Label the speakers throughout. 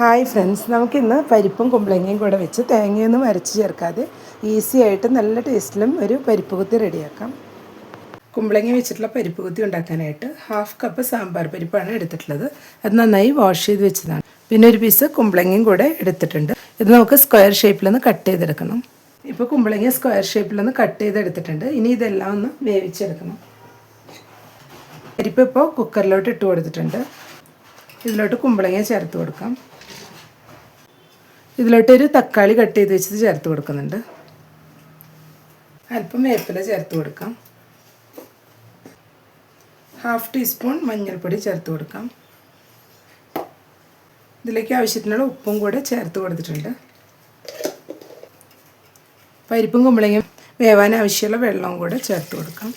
Speaker 1: Hi friends, നമുക്കിന്ന് പരിപ്പും കുമ്പളങ്ങയും കൂടെ വെച്ച് തേങ്ങയൊന്നും അരച്ച് ചേർക്കാതെ ഈസി ആയിട്ട് നല്ല ടേസ്റ്റിലും ഒരു പരിപ്പ് കുത്തി റെഡിയാക്കാം. കുമ്പളങ്ങ വെച്ചിട്ടുള്ള പരിപ്പ് കുത്തി ഉണ്ടാക്കാനായിട്ട് 1/2 കപ്പ് സാമ്പാർ പരിപ്പാണ് എടുത്തിട്ടുള്ളത്. അത് നന്നായി വാഷ് ചെയ്ത് വെച്ചതാണ്. പിന്നെ ഒരു പീസ് കുമ്പളങ്ങയും കൂടെ എടുത്തിട്ടുണ്ട്. ഇത് നമുക്ക് സ്ക്വയർ ഷേപ്പിലൊന്ന് കട്ട് ചെയ്തെടുക്കണം. ഇപ്പോൾ കുമ്പളങ്ങ സ്ക്വയർ ഷേപ്പിലൊന്ന് കട്ട് ചെയ്തെടുത്തിട്ടുണ്ട്. ഇനി ഇതെല്ലാം ഒന്ന് വേവിച്ചെടുക്കണം. പരിപ്പ് ഇപ്പോൾ കുക്കറിലോട്ട് ഇട്ട് കൊടുത്തിട്ടുണ്ട്. ഇതിലോട്ട് കുമ്പളങ്ങ ചേർത്ത് കൊടുക്കാം. ഇതിലോട്ടൊരു തക്കാളി കട്ട് ചെയ്ത് വെച്ചത് ചേർത്ത് കൊടുക്കുന്നുണ്ട്. അല്പം വേപ്പില ചേർത്ത് കൊടുക്കാം. 1/2 ടീസ്പൂൺ മഞ്ഞൾപ്പൊടി ചേർത്ത് കൊടുക്കാം. ഇതിലേക്ക് ആവശ്യത്തിനുള്ള ഉപ്പും കൂടെ ചേർത്ത് കൊടുത്തിട്ടുണ്ട്. പരിപ്പും കുമ്പളങ്ങയും വേവാൻ ആവശ്യമുള്ള വെള്ളവും കൂടെ ചേർത്ത് കൊടുക്കാം.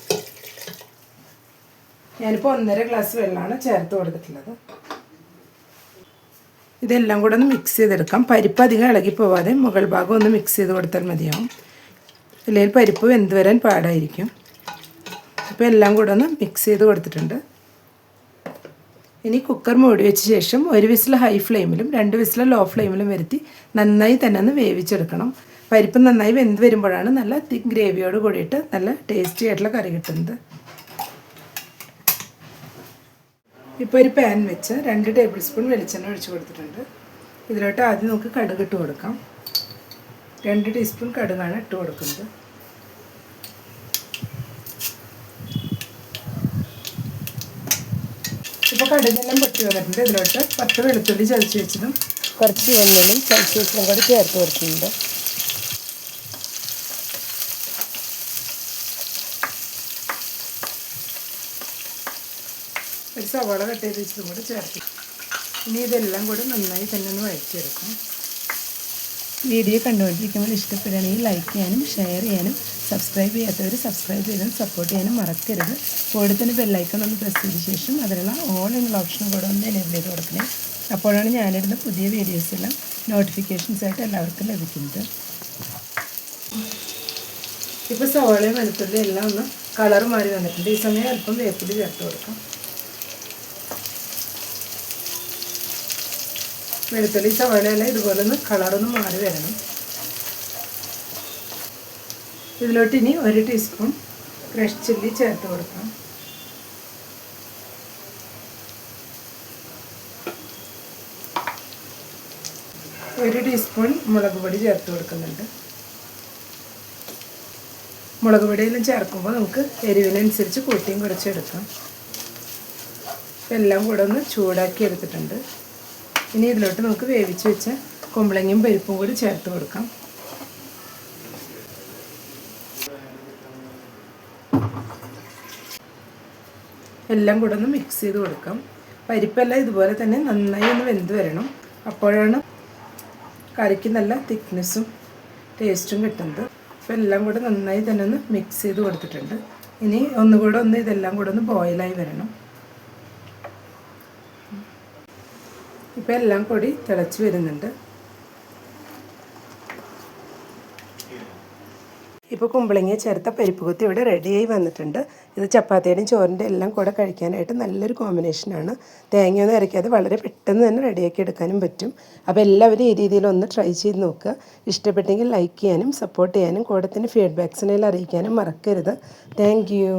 Speaker 1: ഞാനിപ്പോൾ 1.5 ഗ്ലാസ് വെള്ളമാണ് ചേർത്ത് കൊടുത്തിട്ടുള്ളത്. ഇതെല്ലാം കൂടെ ഒന്ന് മിക്സ് ചെയ്തെടുക്കാം. പരിപ്പ് അധികം ഇളകി പോവാതെ മുകൾ ഭാഗം ഒന്ന് മിക്സ് ചെയ്ത് കൊടുത്താൽ മതിയാവും. അല്ലെങ്കിൽ പരിപ്പ് വെന്ത് വരാൻ പാടായിരിക്കും. അപ്പോൾ എല്ലാം കൂടെ ഒന്ന് മിക്സ് ചെയ്ത് കൊടുത്തിട്ടുണ്ട്. ഇനി കുക്കർ മൂടി വെച്ച ശേഷം 1 വിസിൽ ഹൈ ഫ്ലെയിമിലും 2 വിസിൽ ലോ ഫ്ലെയിമിലും വരുത്തി നന്നായി തന്നെ ഒന്ന് വേവിച്ചെടുക്കണം. പരിപ്പ് നന്നായി വെന്ത് വരുമ്പോഴാണ് നല്ല തിക്ക് ഗ്രേവിയോട് കൂടിയിട്ട് നല്ല ടേസ്റ്റി ആയിട്ടുള്ള കറി കിട്ടുന്നത്. ഇപ്പോൾ ഒരു പാൻ വെച്ച് 2 ടേബിൾ സ്പൂൺ വെളിച്ചെണ്ണ ഒഴിച്ച് കൊടുത്തിട്ടുണ്ട്. ഇതിലോട്ട് ആദ്യം നമുക്ക് കടുക് ഇട്ട് കൊടുക്കാം. 2 ടീസ്പൂൺ കടുകാണ് ഇട്ട് കൊടുക്കുന്നത്. ഇപ്പോൾ കടുകെല്ലാം പൊട്ടി വന്നിട്ടുണ്ട്. ഇതിലോട്ട് 10 വെളുത്തുള്ളി ചതച്ച് വെച്ചതും കുറച്ച് എണ്ണയും ചതച്ച് വെച്ചതും കൂടെ ചേർത്ത് കൊടുക്കുന്നുണ്ട്. ഒരു സവാള കട്ട് ചെയ്ത് വെച്ചതും കൂടെ ചേർത്ത്. ഇനി ഇതെല്ലാം കൂടെ നന്നായി തന്നെ ഒന്ന് വഴറ്റിയെടുക്കാം. വീഡിയോ കണ്ടുകൊണ്ടിരിക്കുമ്പോൾ ഇഷ്ടപ്പെടുകയാണെങ്കിൽ ലൈക്ക് ചെയ്യാനും ഷെയർ ചെയ്യാനും സബ്സ്ക്രൈബ് ചെയ്യാത്തവർ സബ്സ്ക്രൈബ് ചെയ്യാനും സപ്പോർട്ട് ചെയ്യാനും മറക്കരുത്. കൂടെ തന്നെ ബെല്ലൈക്കൺ ഒന്ന് പ്രസ് ചെയ്ത ശേഷം അതിലുള്ള ഓൾ എന്നുള്ള ഓപ്ഷനും കൂടെ ഒന്ന് എനേബിൾ ചെയ്ത് കൊടുക്കണേ. അപ്പോഴാണ് ഞാനിടുന്ന പുതിയ വീഡിയോസെല്ലാം നോട്ടിഫിക്കേഷൻസായിട്ട് എല്ലാവർക്കും ലഭിക്കുന്നത്. ഇപ്പോൾ സവാളയും വെളുത്തുള്ളി എല്ലാം ഒന്ന് കളർ മാറി വന്നിട്ടുണ്ട്. ഈ സമയം അല്പം വേപ്പില ചേർത്ത് കൊടുക്കാം. വെളുത്തുള്ളി സവാളയെല്ലാം ഇതുപോലെ ഒന്ന് കളറൊന്ന് മാറി വരണം. ഇതിലോട്ട് ഇനി 1 ടീസ്പൂൺ ക്രഷ് ചില്ലി ചേർത്ത് കൊടുക്കാം. 1 ടീസ്പൂൺ മുളക് പൊടി ചേർത്ത് കൊടുക്കുന്നുണ്ട്. മുളക് പൊടിയെല്ലാം ചേർക്കുമ്പോൾ നമുക്ക് എരിവിനനുസരിച്ച് കൂട്ടിയും കുറച്ചെടുക്കാം. എല്ലാം കൂടെ ഒന്ന് ചൂടാക്കി എടുത്തിട്ടുണ്ട്. ഇനി ഇതിലോട്ട് നമുക്ക് വേവിച്ച് വെച്ച കുമ്പളങ്ങയും പരിപ്പും കൂടി ചേർത്ത് കൊടുക്കാം. എല്ലാം കൂടെ ഒന്ന് മിക്സ് ചെയ്ത് കൊടുക്കാം. പരിപ്പെല്ലാം ഇതുപോലെ തന്നെ നന്നായി ഒന്ന് വെന്ത് വരണം. അപ്പോഴാണ് കറിക്ക് നല്ല തിക്നെസ്സും ടേസ്റ്റും കിട്ടുന്നത്. അപ്പോൾ എല്ലാം കൂടെ നന്നായി തന്നെ ഒന്ന് മിക്സ് ചെയ്ത് കൊടുത്തിട്ടുണ്ട്. ഇനി ഒന്നുകൂടെ ഒന്ന് ഇതെല്ലാം കൂടെ ഒന്ന് ബോയിലായി വരണം. ഇപ്പോൾ എല്ലാം കൂടി തിളച്ച് വരുന്നുണ്ട്. ഇപ്പോൾ കുമ്പളങ്ങ ചേർത്ത പരിപ്പ് കുത്തി ഇവിടെ റെഡിയായി വന്നിട്ടുണ്ട്. ഇത് ചപ്പാത്തിയുടെയും ചോറിൻ്റെ എല്ലാം കൂടെ കഴിക്കാനായിട്ട് നല്ലൊരു കോമ്പിനേഷനാണ്. തേങ്ങയൊന്നും അരയ്ക്കാതെ വളരെ പെട്ടെന്ന് തന്നെ റെഡിയാക്കി എടുക്കാനും പറ്റും. അപ്പോൾ എല്ലാവരും ഈ രീതിയിലൊന്ന് ട്രൈ ചെയ്ത് നോക്കുക. ഇഷ്ടപ്പെട്ടെങ്കിൽ ലൈക്ക് ചെയ്യാനും സപ്പോർട്ട് ചെയ്യാനും കൂടെ തന്നെ ഫീഡ്ബാക്സിനെല്ലാം അറിയിക്കാനും മറക്കരുത്. Thank you.